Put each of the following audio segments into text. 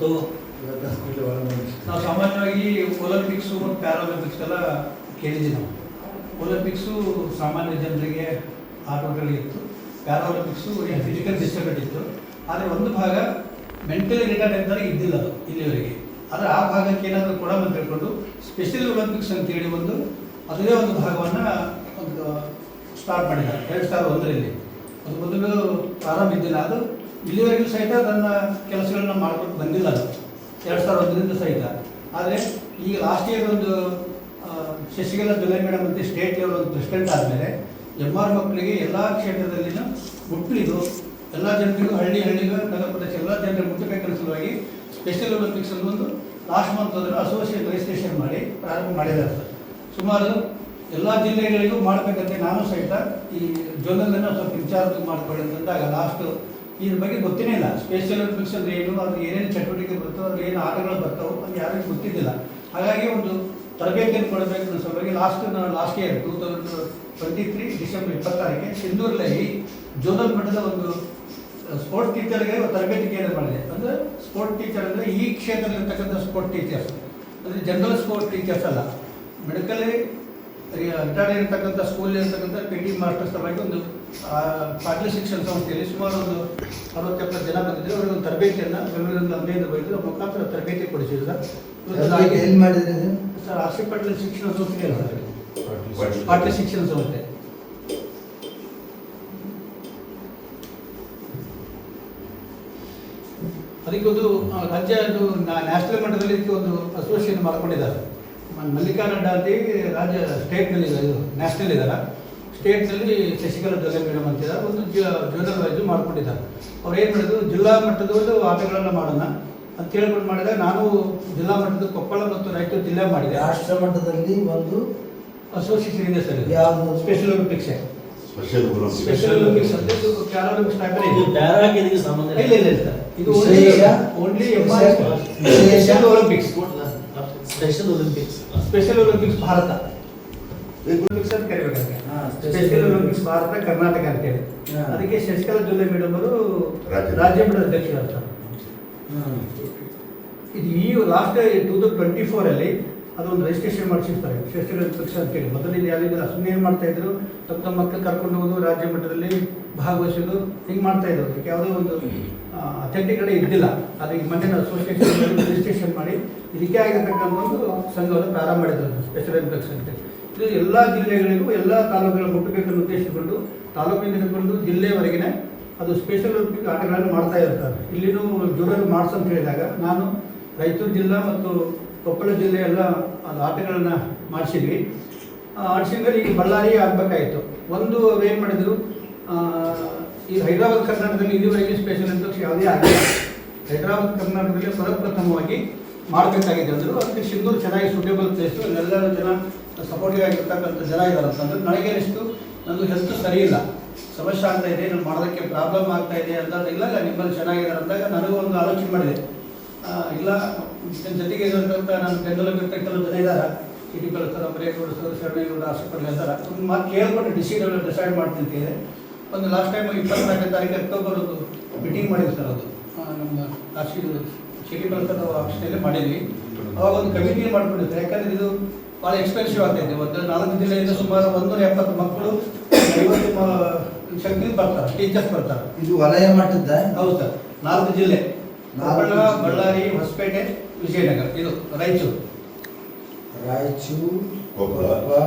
ಇವತ್ತು ನಾವು ಸಾಮಾನ್ಯವಾಗಿ ಒಲಿಂಪಿಕ್ಸು ಮತ್ತು ಪ್ಯಾರಾಲಿಂಪಿಕ್ಸ್ ಎಲ್ಲ ಕೇಳಿದ್ದೀವಿ. ನಾವು ಒಲಿಂಪಿಕ್ಸು ಸಾಮಾನ್ಯ ಜನರಿಗೆ ಆಟೋಟಲ್ಲಿ ಇತ್ತು, ಪ್ಯಾರಾಲಿಂಪಿಕ್ಸು ಫಿಸಿಕಲ್ ಡಿಸಬಿಲಿಟಿ ಇತ್ತು. ಆದರೆ ಒಂದು ಭಾಗ ಮೆಂಟಲಿ ರಿಟೈರ್ಡ್ ಅಂತ ಇದ್ದಿಲ್ಲ ಅದು ಇಲ್ಲಿವರೆಗೆ. ಆದರೆ ಆ ಭಾಗಕ್ಕೆ ಏನಾದರೂ ಕೊಡೋಣ ತಿಳ್ಕೊಂಡು ಸ್ಪೆಷಲ್ ಒಲಿಂಪಿಕ್ಸ್ ಅಂತೇಳಿ ಅದೇ ಒಂದು ಭಾಗವನ್ನು ಒಂದು ಸ್ಟಾರ್ಟ್ ಮಾಡಿದ್ದಾರೆ 2001ರಲ್ಲಿ. ಅದು ಮೊದಲು ಪ್ರಾರಂಭ ಇದ್ದಿಲ್ಲ, ಅದು ಇಲ್ಲಿವರೆಗೂ ಸಹಿತ ನನ್ನ ಕೆಲಸಗಳನ್ನ ಮಾಡ್ಕೊಂಡು ಬಂದಿಲ್ಲ ಅದು 2001ರಿಂದ ಸಹಿತ. ಆದರೆ ಈಗ ಲಾಸ್ಟ್ ಇಯರ್ ಒಂದು ಶಶಿಕಲಾ ಜೊಲ್ಲೆ ಮೇಡಮ್ ಅಂತ ಸ್ಟೇಟ್ ಲೆವೆಲ್ ಒಂದು ಪ್ರೆಸಿಡೆಂಟ್ ಆದಮೇಲೆ MR ಮಕ್ಕಳಿಗೆ ಎಲ್ಲ ಕ್ಷೇತ್ರದಲ್ಲಿನ ಮುಟ್ಟಲಿದ್ದು ಎಲ್ಲ ಜನರಿಗೂ ಹಳ್ಳಿಗೂ ನಗರ ಪ್ರದೇಶ ಎಲ್ಲ ಜನರಿಗೆ ಮುಟ್ಟಬೇಕನ್ನೋ ಸಲುವಾಗಿ ಸ್ಪೆಷಲ್ ಒಲಿಂಪಿಕ್ಸ್ ಅಂತ ಒಂದು ಲಾಸ್ಟ್ ಮಂತ್ ಅದನ್ನು ಅಸೋಸಿಯೇಟ್ ರಿಜಿಸ್ಟ್ರೇಷನ್ ಮಾಡಿ ಪ್ರಾರಂಭ ಮಾಡಿದ್ದಾರೆ ಸರ್. ಸುಮಾರು ಎಲ್ಲ ಜಿಲ್ಲೆಗಳಿಗೂ ಮಾಡಬೇಕಂತೆ ನಾನು ಸಹಿತ ಈ ಜೋನಲ್ಲನ್ನು ಸ್ವಲ್ಪ ಇನ್ಚಾರ್ಜ್ ಮಾಡ್ಕೊಳ್ಳಿ ಅಂತಂದಾಗ ಲಾಸ್ಟು ಇದ್ರ ಬಗ್ಗೆ ಗೊತ್ತೇ ಇಲ್ಲ. ಸ್ಪೆಷಲ್ ಒಲಿಂಪಿಕ್ಸ್ ಅಂದರೆ ಏನು, ಅದು ಏನೇನು ಚಟುವಟಿಕೆ ಬರ್ತವೆ, ಅದು ಏನು ಆಟಗಳು ಬರ್ತಾವೆ ಅದು ಯಾರಿಗೂ ಗೊತ್ತಿದ್ದಿಲ್ಲ. ಹಾಗಾಗಿ ಒಂದು ತರಬೇತಿಯನ್ನು ಕೊಡಬೇಕು ಅನ್ನೋ ಸಲುವಾಗಿ ಲಾಸ್ಟ್ ಇಯರ್ 2023 ಡಿಸೆಂಬರ್ 26ಕ್ಕೆ ಸಿಂಧೂರಲ್ಲಿ ಜೋನಲ್ ಮಟ್ಟದ ಒಂದು ಸ್ಪೋರ್ಟ್ಸ್ ಟೀಚರ್ಗೆ ತರಬೇತಿ ಕೇಂದ್ರ ಮಾಡಿದೆ. ಅಂದರೆ ಸ್ಪೋರ್ಟ್ಸ್ ಟೀಚರ್ ಅಂದರೆ ಈ ಕ್ಷೇತ್ರದಲ್ಲಿರ್ತಕ್ಕಂಥ ಸ್ಪೋರ್ಟ್ಸ್ ಟೀಚರ್ಸ್ ಅಂದರೆ ಜನರಲ್ ಸ್ಪೋರ್ಟ್ಸ್ ಟೀಚರ್ಸ್ ಅಲ್ಲ, ಮೆಡಿಕಲಿ ರಿಟೈರ್ಡ್ ಇರತಕ್ಕಂಥ ಸ್ಕೂಲ್ ಇರತಕ್ಕಂಥ PT ಮಾಸ್ಟರ್ಸ್ ಸಲುವಾಗಿ ಒಂದು ಪಾಟೀಲ್ ಶಿಕ್ಷಣ ಸಂಸ್ಥೆಯಲ್ಲಿ ಸುಮಾರು ಒಂದು 60-70 ಜನ ಬಂದಿದ್ದರು. ಅವರಿಗೆ ಒಂದು ತರಬೇತಿಯನ್ನು ಬೆಂಗಳೂರಿಂದ 15 ಬೈದರು ಮುಖಾಂತರ ತರಬೇತಿ ಕೊಡಿಸಿದ್ರು ಸರ್. ಎಲ್ಲಿ ಮಾಡಿದ್ರೆ ಸರ್ ಆರ್.ಸಿ. ಪಾಟೀಲ್ ಶಿಕ್ಷಣ ಸಂಸ್ಥೆ ಅಲ್ಲ ಸರ್, ಪಾಟೀಲ್ ಶಿಕ್ಷಣ ಸಂಸ್ಥೆ. ಅದಕ್ಕೊಂದು ರಾಜ್ಯ ನ್ಯಾಷನಲ್ ಮಟ್ಟದಲ್ಲಿ ಇದಕ್ಕೆ ಒಂದು ಅಸೋಸಿಯೇಷನ್ ಮಾಡ್ಕೊಂಡಿದ್ದಾರೆ. ಮಲ್ಲಿಕಾರ್ಜುನ ಅಂತ ರಾಜ್ಯ ಸ್ಟೇಟ್ನಲ್ಲಿ ಇದು ನ್ಯಾಷನಲ್ ಇದ್ದಾರೆ, ಸ್ಟೇಟ್ನಲ್ಲಿ ಶಶಿಕಲಾ ಜೊಲ್ಲೆ ಮೇಡಮ್ ಅಂತಿದ್ದಾರೆ, ಒಂದು ಜೋನಲ್ ವೈಸು ಮಾಡ್ಕೊಂಡಿದ್ದಾರೆ. ಅವ್ರು ಏನು ಮಾಡಿದ್ರು, ಜಿಲ್ಲಾ ಮಟ್ಟದಲ್ಲೂ ಆಟಗಳನ್ನು ಮಾಡೋಣ ಅಂತ ಹೇಳ್ಕೊಂಡು ಮಾಡಿದಾಗ ನಾನು ಜಿಲ್ಲಾ ಮಟ್ಟದ ಕೊಪ್ಪಳ ಮತ್ತು ರಾಯಚೂರು ಜಿಲ್ಲೆ ಮಾಡಿದೆ. ರಾಷ್ಟ್ರ ಮಟ್ಟದಲ್ಲಿ ಒಂದು ಅಸೋಸಿಯೇಷನ್ ಇದೆ ಸರ್, ಯಾವುದು ಸ್ಪೆಷಲ್ ಒಲಿಂಪಿಕ್ಸ್. ಸ್ಪೆಷಲ್ ಒಲಿಂಪಿಕ್ಸ್ ಅಂತ ಇದು ಪ್ಯಾರಾಲಿಂಪಿಕ್ಸ್ ಟೈಪ್ ಇದು ಪ್ಯಾರಾಗೆ ಇದಕ್ಕೆ ಸಂಬಂಧ ಇಲ್ಲ ಸರ್, ಇದು only special Olympics. Special Olympics Bharat Olympics ಅಂತ ಕರಿಬೇಕಂತೆ. ಸ್ಪೆಷಲ್ ಒಲಿಂಪಿಕ್ಸ್ ಭಾರತ ಕರ್ನಾಟಕ ಅಂತೇಳಿ. ಅದಕ್ಕೆ ಶಶಿಕಲಾ ಜೊಲ್ಲೆ ಮೇಡಮ್ ಅವರು ರಾಜ್ಯ ಮಟ್ಟದ ಅಧ್ಯಕ್ಷರು ಅಂತ. ಇದು ಈ ಲಾಸ್ಟ್ 2024ರಲ್ಲಿ ಅದೊಂದು ರಿಜಿಸ್ಟ್ರೇಷನ್ ಮಾಡಿಸಿರ್ತಾರೆ ಸ್ಪೆಷಲ್ ಒಲಿಂಪಿಕ್ಸ್ ಅಂತೇಳಿ. ಮೊದಲಿಗೆ ಯಾರಿದ್ರು ಸುಮ್ಮನೆ ಏನು ಮಾಡ್ತಾಯಿದ್ರು, ತಮ್ಮ ಮಕ್ಕಳು ಕರ್ಕೊಂಡು ಹೋಗೋದು, ರಾಜ್ಯ ಮಟ್ಟದಲ್ಲಿ ಭಾಗವಹಿಸೋದು, ಹಿಂಗೆ ಮಾಡ್ತಾಯಿದ್ರು. ಅದಕ್ಕೆ ಯಾವುದೋ ಒಂದು ಅಥೆಂಟಿಕ್ ಕಡೆ ಇದ್ದಿಲ್ಲ. ಅದಕ್ಕೆ ಮೊನ್ನೆ ಅಸೋಸಿಯೇಷನ್ ರಿಜಿಸ್ಟ್ರೇಷನ್ ಮಾಡಿ ಇದಕ್ಕೆ ಆಗಿರ್ತಕ್ಕಂಥ ಒಂದು ಸಂಘವನ್ನು ಪ್ರಾರಂಭ ಮಾಡಿದ್ರು ಸ್ಪೆಷಲ್ ಒಲಿಂಪಿಕ್ಸ್ ಅಂತೇಳಿ. ಇದು ಎಲ್ಲ ಜಿಲ್ಲೆಗಳಿಗೂ ಎಲ್ಲ ತಾಲೂಕುಗಳು ಮುಟ್ಟಬೇಕನ್ನು ಉದ್ದೇಶಿಸಿಕೊಂಡು ತಾಲೂಕಿನಿಂದ ಹಿಡ್ಕೊಂಡು ಜಿಲ್ಲೆಯವರೆಗಿನ ಅದು ಸ್ಪೆಷಲ್ ಒಲಿಂಪಿಕ್ ಆಟಗಳನ್ನು ಮಾಡ್ತಾ ಇರ್ತಾರೆ. ಇಲ್ಲಿನೂ ಜೋರಲ್ಲಿ ಮಾಡಿಸು ಅಂತ ಹೇಳಿದಾಗ ನಾನು ರಾಯಚೂರು ಜಿಲ್ಲಾ ಮತ್ತು ಕೊಪ್ಪಳ ಜಿಲ್ಲೆ ಎಲ್ಲ ಅದು ಆಟಗಳನ್ನು ಮಾಡಿಸಿದ್ವಿ. ಮಾಡಿಸಿದ್ಮೇಲೆ ಈಗ ಬಳ್ಳಾರಿ ಆಗಬೇಕಾಯಿತು. ಒಂದು ಏನು ಮಾಡಿದರು, ಈ ಹೈದರಾಬಾದ್ ಕರ್ನಾಟಕದಲ್ಲಿ ಇಲ್ಲಿವರೆಗೆ ಸ್ಪೆಷಲ್ ಒಲಿಂಪಿಕ್ಸ್ ಯಾವುದೇ ಆಗಿಲ್ಲ. ಹೈದರಾಬಾದ್ ಕರ್ನಾಟಕದಲ್ಲಿ ಪ್ರಪ್ರಥಮವಾಗಿ ಮಾಡಬೇಕಾಗಿದೆ ಅಂದರು. ಅದಕ್ಕೆ ಸಿಂಧೂರು ಚೆನ್ನಾಗಿ ಸೂಟೇಬಲ್ ಪ್ಲೇಸು, ಅಲ್ಲೆಲ್ಲ ಜನ ಸಪೋರ್ಟಿವ್ ಆಗಿರ್ತಕ್ಕಂಥ ಜನ ಇದ್ದಾರೆ ಅಂತಂದ್ರೆ ನನಗೆ ಅನಿಸ್ತು ನಂದು ಹೆಲ್ತ್ ಸರಿ ಇಲ್ಲ, ಸಮಸ್ಯೆ ಆಗ್ತಾ ಇದೆ, ನಾನು ಮಾಡೋದಕ್ಕೆ ಪ್ರಾಬ್ಲಮ್ ಆಗ್ತಾ ಇದೆ ಅಂತ. ಇಲ್ಲ ನಿಮ್ಮಲ್ಲಿ ಚೆನ್ನಾಗಿದ್ದಾರೆ ಅಂದಾಗ ನನಗೂ ಒಂದು ಆಲೋಚನೆ ಮಾಡಿದೆ. ಇಲ್ಲ ಜೊತೆಗೆ ಇರೋಂಥ ನಾನು ಬೆಂಗಳೂರು ಕೆಲವು ಜನ ಇದ್ದಾರೆ, ಸಿಟಿ ಕಳಿಸ್ತಾರೆ, ಬರೇಗೌಡ ಸರ್, ಶರಣೇಗೌಡ, ಹಾಸ್ಪಿಟಲ್ ಇರ್ತಾರೆ. ಒಂದು ಮಾತು ಕೇಳ್ಕೊಂಡು ಡಿಸೈಡ್ ಮಾಡ್ತಿಂತಿದೆ. ಒಂದು ಲಾಸ್ಟ್ ಟೈಮ್ 24ನೇ ತಾರೀಕು ಅಕ್ಟೋಬರ್ ಒಂದು ಮೀಟಿಂಗ್ ಮಾಡಿದ್ವಿ ಸರ್. ಅದು ನಮ್ಮ ಸಿಟಿ ಕಳಿಸ್ತಾರೆ ಆಫೀಸ್ನಲ್ಲೇ ಮಾಡಿದ್ವಿ. ಅವಾಗ ಒಂದು ಕಮಿಟಿ ಮಾಡ್ಕೊಂಡಿರ್ತಾರೆ. ಯಾಕಂದರೆ ಇದು ಭಾಳ ಎಕ್ಸ್ಪೆನ್ಸಿವ್ ಆಗ್ತಾಯಿದೆ. ಒಂದು 4 ಜಿಲ್ಲೆಯಿಂದ ಸುಮಾರು 170 ಮಕ್ಕಳು 50 ಶಕ್ತಿ ಬರ್ತಾರೆ, ಟೀಚರ್ಸ್ ಬರ್ತಾರೆ. ಇದು ವಲಯ ಮಟ್ಟದ? ಹೌದು ಸರ್, 4 ಜಿಲ್ಲೆ: ಕೊಪ್ಪಳ, ಬಳ್ಳಾರಿ, ಹೊಸಪೇಟೆ, ವಿಜಯನಗರ. ಇದು ರಾಯಚೂರು, ಕೊಪ್ಪಳ,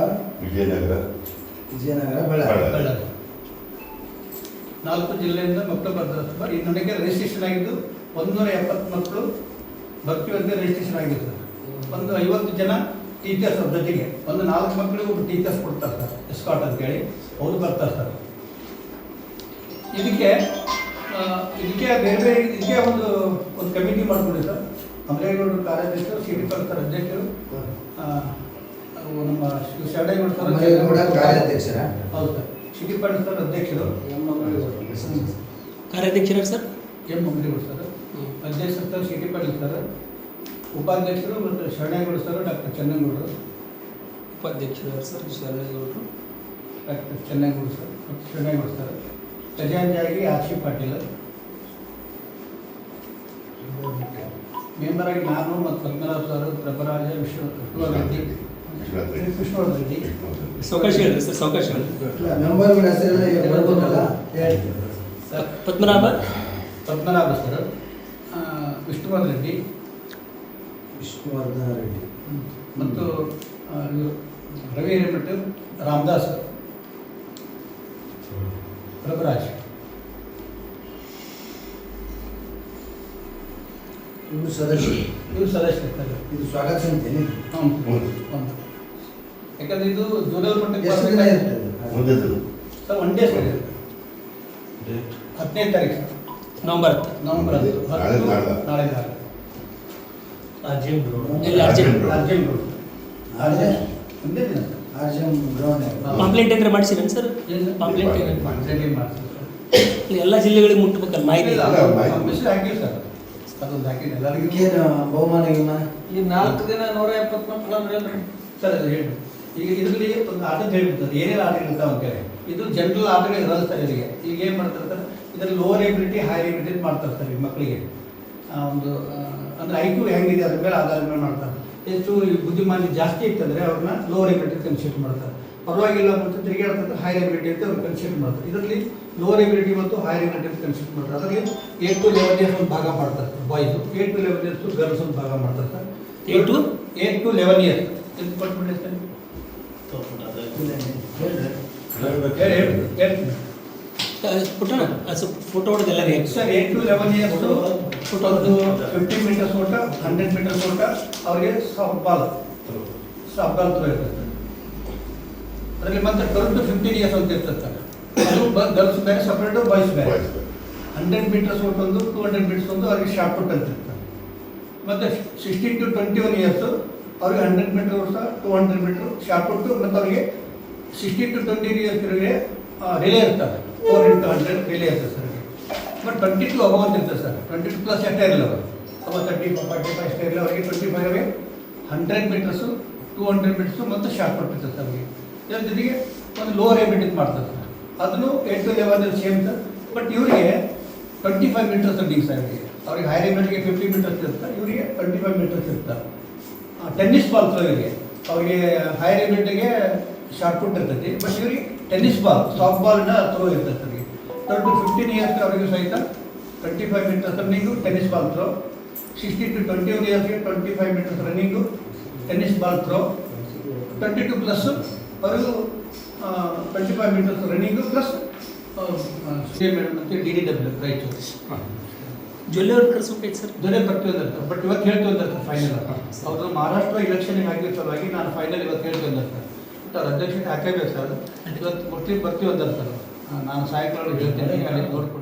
ವಿಜಯನಗರ, ಬಳ್ಳಾರಿ 4 ಜಿಲ್ಲೆಯಿಂದ ಮಕ್ಕಳು ಬರ್ತಾರೆ. ಈ ನನಗೆ ರಿಜಿಸ್ಟ್ರೇಷನ್ ಆಗಿದ್ದು 170 ಮಕ್ಕಳು ಬರ್ತೀವಂತೆ ರಿಜಿಸ್ಟ್ರೇಷನ್ ಆಗಿತ್ತು. ಒಂದು 50 ಜನ ಟೀಚರ್ಸ್ ಅವ್ರ ಜೊತೆಗೆ ಒಂದು 4 ಮಕ್ಕಳಿಗೆ ಒಬ್ಬರು ಟೀಚರ್ಸ್ ಕೊಡ್ತಾರೆ ಸರ್, ಎಸ್ಕಾಟ್ ಅಂತೇಳಿ ಅವರು ಬರ್ತಾರೆ ಸರ್. ಇದಕ್ಕೆ ಬೇರೆ ಇದಕ್ಕೆ ಒಂದು ಕಮಿಟಿ ಮಾಡ್ಕೊಂಡಿದ್ದಾರೆ. ಅಮರೇಗೌಡರು ಕಾರ್ಯಾಧ್ಯಕ್ಷರು, ಸಿಟಿ ಕಳಿಸ್ತಾರೆ ಅಧ್ಯಕ್ಷರು, ನಮ್ಮ ಶರಣೇಗೌಡ ಸರ್ ಕಾರ್ಯಾಧ್ಯಕ್ಷರ. ಹೌದು ಸರ್, ಸಿಟಿ ಕಳಿಸ್ತಾರೆ ಅಧ್ಯಕ್ಷರು, ಕಾರ್ಯಾಧ್ಯಕ್ಷರು ಸರ್ ಎಂ ಅಮರೇಗೌಡ ಸರ್, ಅಧ್ಯಕ್ಷರು ಸರ್ ಸಿಟಿ ಪಾಟೀಲ್ ಸರ್, ಉಪಾಧ್ಯಕ್ಷರು ಮತ್ತು ಶರಣೇಗೌಡ ಸರ್ ಡಾಕ್ಟರ್ ಚೆನ್ನಂಗೌಡರು, ಉಪಾಧ್ಯಕ್ಷರು ಸರ್ ಶರಣೇಗೌಡರು, ಡಾಕ್ಟರ್ ಚೆನ್ನಂಗೌಡ ಸರ್ ಮತ್ತು Sharanegowda sir, ಖಜಾಂಚಾಗಿ RC. Patil, member ಆಗಿ ನಾನು ಮತ್ತು ಪದ್ಮನಾಭ ಸರ್, ಪ್ರಭರಾಜ, ವಿಶ್ವವರ್ಧನ್ ರೆಡ್ಡಿ, ವಿಶ್ವವರ್ಧನ್ ರೆಡ್ಡಿ, ಸಾವಕಾಶ ಹೇಳ್ರಿ ಸರ್, ಸಾವಕಾಶ ಹೇಳ್ರಿ. ಇಲ್ಲ, ಮೆಂಬರ್ಗಳ ಹೆಸರೆಲ್ಲ ಈಗ ಬರ್ಬೋದಲ್ಲ ಹೇಳಿ. ಪದ್ಮನಾಭ ಪದ್ಮನಾಭ ಸರ್, ವಿಷ್ಣುವರ್ಧನ್ ರೆಡ್ಡಿ ವಿಷ್ಣುವರ್ಧನ್ ರೆಡ್ಡಿ ಮತ್ತು ಇವ್ರು ರವಿ ಹಿರೇಮಠ, ರಾಮದಾಸ್, ಪ್ರಭರಾಜ್. ಇವರು ಸದಸ್ಯರು. ಇವ್ರು ಸದಸ್ಯರಿರ್ತಾರೆ. ಇದು ಸ್ವಾಗತ ಸಮಿತಿ. ಹೌದು. ಯಾಕಂದ್ರೆ ಇದು ಜೂನಿಯರ್ ಮಟ್ಟಕ್ಕೆ ಎಷ್ಟು ದಿನ ಇರ್ತದೆ? ಮುಂದೆ ಸರ್ 1 ಡೇ ಸರ್ ಇದು. 15ನೇ ತಾರೀಕು ಸರ್. ನವೆಂಬರ್ 10. ನವೆಂಬರ್ 10. ನಾಳೆ ಎಲ್ಲಿ ಅರ್ಜೆಂಟ್ ಅರ್ಜೆಂಟ್ ರೋಡ್. ಒಂದೇ ದಿನ ಸರ್. ಆರ್ಜಂ ಗ್ರೌಂಡ್. ಪಾಂಪ್ಲೆಂಟ್ ಏನಾರ ಮಾಡಿಸಿರೇನು ಸರ್? ಪಾಂಪ್ಲೆಂಟ್ ರೆಡಿ ಮಾಡ್ತೀವಿ ಸರ್. ಎಲ್ಲ ಜಿಲ್ಲೆಗಳಿಗೆ ಮುಟ್ಟಬೇಕಲ್ಲ ಮಾಹಿತಿ. ಮೆಸೇಜ್ ಹಾಕಿವಿ ಸರ್. ಅದೊಂದು ಹಾಕಿನಿ ಎಲ್ಲರಿಗೂ. ಇದಕ್ಕೇನು ಬಹುಮಾನ ಗಿಮಾನ? ಈ 4 ದಿನ 170 ಮಕ್ಕಳು ಅಂದ್ರೆ ಸರ್ ಅದು ಹೇಳಿ. ಈಗ ಇದರಲ್ಲಿ ಒಂದು ಆಟದ ಹೇಳ್ಬಿಡ್ತಾರೆ, ಏನೇನು ಆಟಗಳಿರ್ತಾವೆ ಅಂತೇಳಿ. ಇದು ಜನರಲ್ ಆಟಗಳು ಇರಲ್ಲ ಸರ್ ಇದರಿಗೆ. ಈಗ ಏನು ಮಾಡ್ತಾರೆ ಸರ್, ಇದರಲ್ಲಿ ಲೋವರ್ ಎಬಿಲಿಟಿ, ಹೈ ಎಬಿಲಿಟಿ ಮಾಡ್ತಾರೆ ಸರ್ ಈ ಮಕ್ಕಳಿಗೆ. ಒಂದು ಅಂದರೆ ಐಕ್ಯೂ ಹೆಂಗಿದೆ ಅದ್ರ ಮೇಲೆ ಆಧಾರದ ಮೇಲೆ ಮಾಡ್ತಾರೆ. ಹೆಚ್ಚು ಬುದ್ಧಿಮಾನಿ ಜಾಸ್ತಿ ಇತ್ತಂದರೆ ಅವ್ರನ್ನ ಲೋವರ್ ಎಬಿಲಿಟಿ ಕನ್ಸಿಡರ್ ಮಾಡ್ತಾರೆ. ಪರವಾಗಿಲ್ಲ ಮತ್ತು ತಿರುಗಾಡ್ತಾರೆ ಹೈ ಎಬಿಲಿಟಿ ಅಂತ ಅವ್ರು ಕನ್ಸಿಡರ್ ಮಾಡ್ತಾರೆ. ಇದರಲ್ಲಿ ಲೋವರ್ ಎಬಿಲಿಟಿ ಮತ್ತು ಹೈ ಎಬಿಲಿಟಿ ಅಂತ ಕನ್ಸಿಡರ್ ಮಾಡ್ತಾರೆ. ಅದರಲ್ಲಿ 8 to 11 ಇಯರ್ಸ್ ಒಂದು ಭಾಗ ಮಾಡ್ತಾರೆ ಬಾಯ್ಸು, 8 to 11 ಇಯರ್ಸು ಗರ್ಲ್ಸ್ ಒಂದು ಭಾಗ ಮಾಡ್ತಾರೆ ಸರ್. 8 to 11 ಇಯರ್ಸ್ ಎಷ್ಟು ಕೊಟ್ಬಿಡಿ ಸರ್? ಫೋಟೋ ಹೊಡೆದೆಲ್ಲ ರೀ ಸರ್ 8 to 11 ಇಯರ್ಸ್ ಒಂದು 50 ಮೀಟರ್ಸ್ ಓಟ, 100 ಮೀಟರ್ಸ್ ಓಟ, ಅವ್ರಿಗೆ ಸಾಫ್ಟ್ ಬಾಲ್ ಥ್ರೋ ಇರ್ತದೆ. ಅದರಲ್ಲಿ ಮತ್ತೆ 12 to 15 ಇಯರ್ಸ್ ಅಂತ ಇರ್ತದೆ ಸರ್. ಅದು ಗರ್ಲ್ಸ್ ಬೇರೆ ಸಪ್ರೇಟು, ಬಾಯ್ಸ್ ಬೇರೆ. 100 ಮೀಟರ್ಸ್ ಓಟ ಒಂದು, 200 ಮೀಟರ್ಸ್ ಒಂದು, ಅವ್ರಿಗೆ ಶಾರ್ಟ್ ಪುಟ್ ಅಂತ ಇರ್ತದೆ. ಮತ್ತು 16 to 21 ಇಯರ್ಸು ಅವ್ರಿಗೆ 100 ಮೀಟರ್ ಓಟ, 200 ಮೀಟರ್ ಶಾರ್ಟ್ ಪುಟ್ಟು, ಮತ್ತು ಅವರಿಗೆ 16 to 20 ಇಯರ್ಸ್ಗೆ ರಿಲೇ ಇರ್ತದೆ. 4 into 100 ರಿಲೇ ಇರ್ತದೆ ಸರ್. ಬಟ್ 22 ಅಬೌವ್ ಅಂತ ಇರ್ತದೆ ಸರ್. 22 ಪ್ಲಸ್ ಎಷ್ಟೇ ಇರಲ್ಲ ಅವರು. ಅವಾಗ 30, 45 ಅಷ್ಟೇ ಇರಲ್ಲ ಅವರಿಗೆ. 25 100 ಮೀಟರ್ಸು, 200 ಮೀಟರ್ಸು ಮತ್ತು ಶಾರ್ಟ್ ಪುಟ್ ಇರ್ತದೆ ಸರ್ ಅವರಿಗೆ. ಇದರ ಜೊತೆಗೆ ಒಂದು ಲೋವರ್ ಎಬಿಲಿಟಿ ಮಾಡ್ತಾರೆ ಸರ್. ಅದನ್ನು 8 to 11 ಸೇಮ್ ಸರ್. ಬಟ್ ಇವರಿಗೆ 25 ಮೀಟರ್ಸ್ ರನ್ನಿಂಗ್ ಸರ್ ಇವರಿಗೆ. ಅವ್ರಿಗೆ ಹೈ ಎಬಿಲಿಟಿಗೆ 50 ಮೀಟರ್ಸ್ ಇರ್ತಾರೆ, ಇವರಿಗೆ 25 ಮೀಟರ್ಸ್ ಇರ್ತಾರೆ. ಟೆನ್ನಿಸ್ ಬಾಲ್ ಥ್ರೋ ಇವರಿಗೆ. ಅವರಿಗೆ ಹೈ ಎಬಿಲಿಟಿಗೆ ಶಾರ್ಟ್ ಪುಟ್ ಇರ್ತೈತಿ, ಬಟ್ ಇವರಿಗೆ ಟೆನ್ನಿಸ್ ಬಾಲ್, ಸಾಫ್ಟ್ ಬಾಲ್ನ ಥ್ರೋ ಇರ್ತೈತೆ ಅವರಿಗೆ. 12 to 15 ಇಯರ್ಸ್ ಅವರಿಗೂ ಸಹಿತ 25 metres running, tennis ball throw. 16 to 21 ಇಯರ್ಸ್ಗೆ 25 metres running, tennis ball throw. 22 plus ಅವರಿಗೂ 25 ಮೀಟರ್ಸ್ ರನ್ನಿಂಗು ಪ್ಲಸ್ ಮೇಡಮ್ ಮತ್ತು DDW ರಾಯಚೂರು. ಜೊಲ್ಲೆ ಅವ್ರು ಕರ್ಸ್ಬೇಕೈತೆ ಸರ್. ಜೊತೆ ಬರ್ತೀವಿ ಅಂದಿರ್ತಾರೆ. ಬಟ್ ಇವತ್ತು ಹೇಳ್ತೀವಿ ಅಂದಿರ್ತಾರೆ ಫೈನಲ್. ಅವರು ಮಹಾರಾಷ್ಟ್ರ ಇಲೆಕ್ಷನ್ಗೆ ಆಗಿರೋ ಸಲುವಾಗಿ ನಾನು ಫೈನಲ್ ಇವತ್ತು ಹೇಳ್ತೀವಿ ಅಂದಿರ್ತಾರೆ. ಬಟ್ ಅವ್ರ ಅಧ್ಯಕ್ಷತೆ ಹಾಕಬೇಕು ಸರ್. ಇವತ್ತು ಬರ್ತೀವಿ ಅಂದಿರ್ತಾರೆ. ನಾನು ಸಾಯಂಕಾಲ ಹೇಳ್ತೇನೆ, ಅಲ್ಲಿ ನೋಡಿಕೊಂಡು